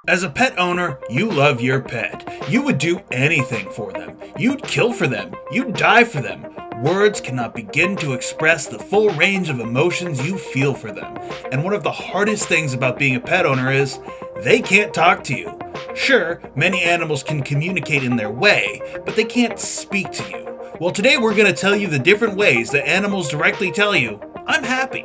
As a pet owner, you love your pet. You would do anything for them. You'd kill for them. You'd die for them. Words cannot begin to express the full range of emotions you feel for them. And one of the hardest things about being a pet owner is they can't talk to you. Sure, many animals can communicate in their way, but they can't speak to you. Well, today we're going to tell you the different ways that animals directly tell you, I'm happy.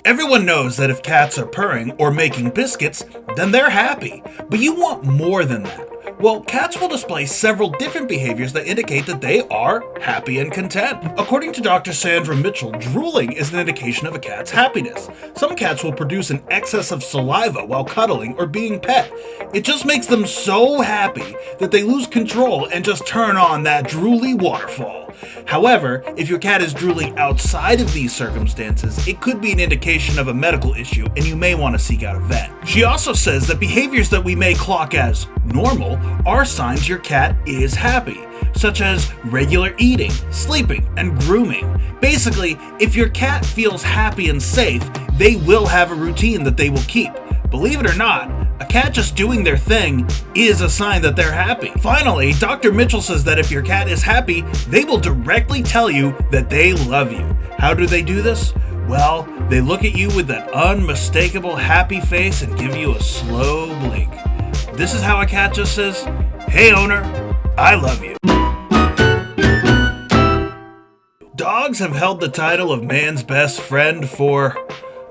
Everyone knows that if cats are purring or making biscuits, then they're happy. But you want more than that. Well, cats will display several different behaviors that indicate that they are happy and content. According to Dr. Sandra Mitchell, drooling is an indication of a cat's happiness. Some cats will produce an excess of saliva while cuddling or being pet. It just makes them so happy that they lose control and just turn on that drooly waterfall. However, if your cat is drooling outside of these circumstances, it could be an indication of a medical issue and you may want to seek out a vet. She also says that behaviors that we may clock as normal are signs your cat is happy, such as regular eating, sleeping, and grooming. Basically, if your cat feels happy and safe, they will have a routine that they will keep. Believe it or not, a cat just doing their thing is a sign that they're happy. Finally, Dr. Mitchell says that if your cat is happy, they will directly tell you that they love you. How do they do this? Well, they look at you with that unmistakable happy face and give you a slow blink. This is how a cat just says, "Hey owner, I love you." Dogs have held the title of man's best friend for,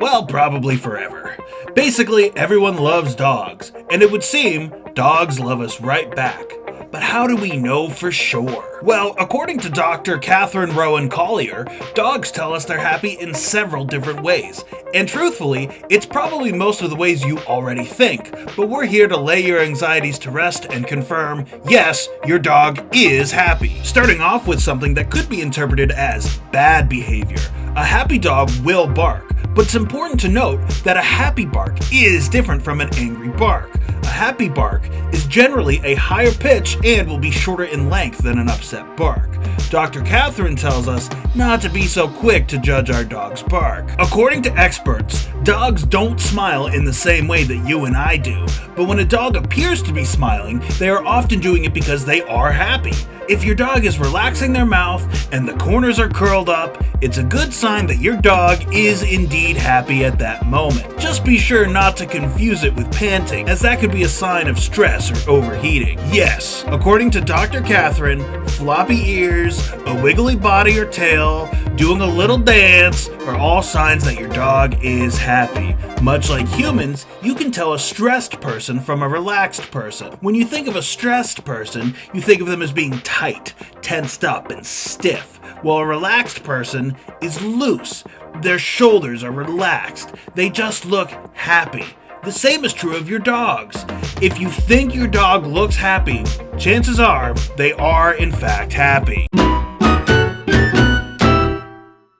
well, probably forever. Basically, everyone loves dogs, and it would seem dogs love us right back. But how do we know for sure? Well, according to Dr. Catherine Rowan Collier, dogs tell us they're happy in several different ways. And truthfully, it's probably most of the ways you already think. But we're here to lay your anxieties to rest and confirm, yes, your dog is happy. Starting off with something that could be interpreted as bad behavior. A happy dog will bark. But it's important to note that a happy bark is different from an angry bark. A happy bark is generally a higher pitch and will be shorter in length than an upset bark. Dr. Catherine tells us not to be so quick to judge our dog's bark. According to experts, dogs don't smile in the same way that you and I do, but when a dog appears to be smiling, they are often doing it because they are happy. If your dog is relaxing their mouth and the corners are curled up, it's a good sign that your dog is indeed happy at that moment. Just be sure not to confuse it with panting, as that could be a sign of stress or overheating. Yes, according to Dr. Catherine, floppy ears, a wiggly body or tail, doing a little dance are all signs that your dog is happy. Much like humans, you can tell a stressed person from a relaxed person. When you think of a stressed person, you think of them as being tight, tensed up, and stiff, while a relaxed person is loose. Their shoulders are relaxed. They just look happy. The same is true of your dogs. If you think your dog looks happy, chances are they are in fact happy.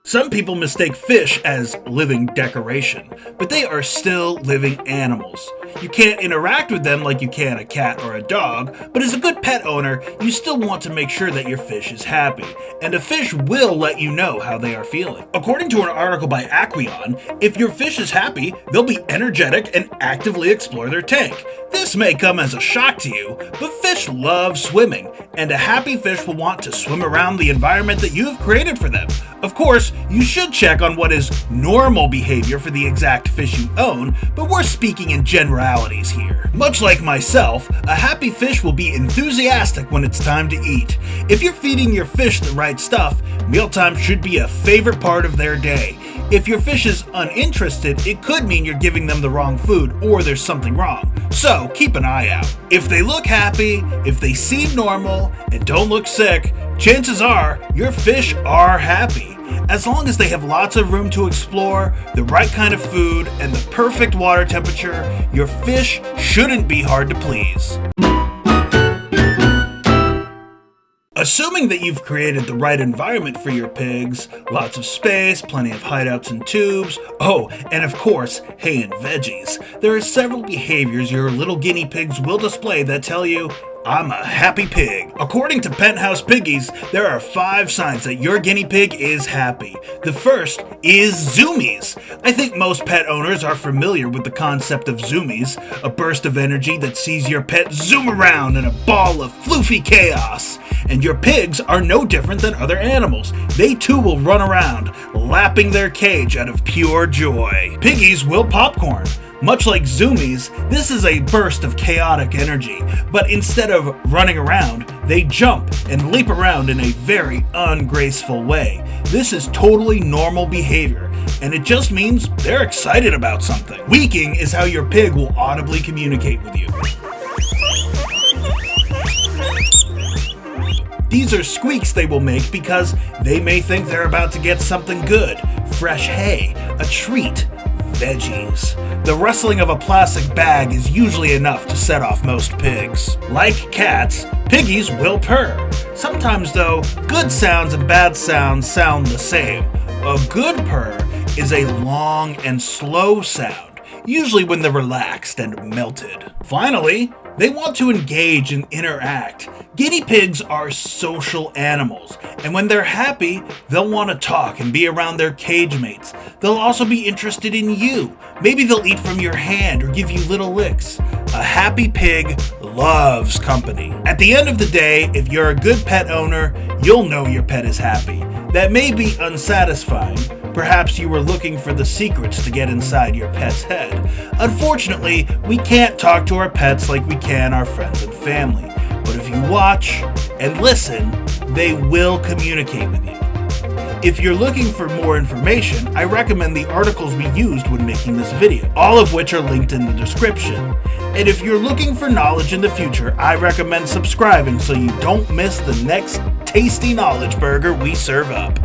Some people mistake fish as living decoration, but they are still living animals. You can't interact with them like you can a cat or a dog, but as a good pet owner, you still want to make sure that your fish is happy, and a fish will let you know how they are feeling. According to an article by Aqueon, if your fish is happy, they'll be energetic and actively explore their tank. This may come as a shock to you, but fish love swimming, and a happy fish will want to swim around the environment that you have created for them. Of course, you should check on what is normal behavior for the exact fish you own, but we're speaking in generalities here. Much like myself, a happy fish will be enthusiastic when it's time to eat. If you're feeding your fish the right stuff, mealtime should be a favorite part of their day. If your fish is uninterested, it could mean you're giving them the wrong food or there's something wrong. So keep an eye out. If they look happy, if they seem normal, and don't look sick, chances are your fish are happy. As long as they have lots of room to explore, the right kind of food, and the perfect water temperature, your fish shouldn't be hard to please. Assuming that you've created the right environment for your pigs, lots of space, plenty of hideouts and tubes, and of course, hay and veggies, there are several behaviors your little guinea pigs will display that tell you I'm a happy pig. According to Penthouse Piggies, there are 5 signs that your guinea pig is happy. The first is zoomies. I think most pet owners are familiar with the concept of zoomies, a burst of energy that sees your pet zoom around in a ball of floofy chaos. And your pigs are no different than other animals. They too will run around, lapping their cage out of pure joy. Piggies will popcorn. Much like zoomies, this is a burst of chaotic energy, but instead of running around, they jump and leap around in a very ungraceful way. This is totally normal behavior, and it just means they're excited about something. Weeking is how your pig will audibly communicate with you. These are squeaks they will make because they may think they're about to get something good, fresh hay, a treat, veggies. The rustling of a plastic bag is usually enough to set off most pigs. Like cats, piggies will purr. Sometimes though, good sounds and bad sounds sound the same. A good purr is a long and slow sound, usually when they're relaxed and melted. Finally, they want to engage and interact. Guinea pigs are social animals, and when they're happy, they'll want to talk and be around their cage mates. They'll also be interested in you. Maybe they'll eat from your hand or give you little licks. A happy pig loves company. At the end of the day, if you're a good pet owner, you'll know your pet is happy. That may be unsatisfying. Perhaps you were looking for the secrets to get inside your pet's head. Unfortunately, we can't talk to our pets like we can our friends and family. But if you watch and listen, they will communicate with you. If you're looking for more information, I recommend the articles we used when making this video, all of which are linked in the description. And if you're looking for knowledge in the future, I recommend subscribing so you don't miss the next tasty knowledge burger we serve up.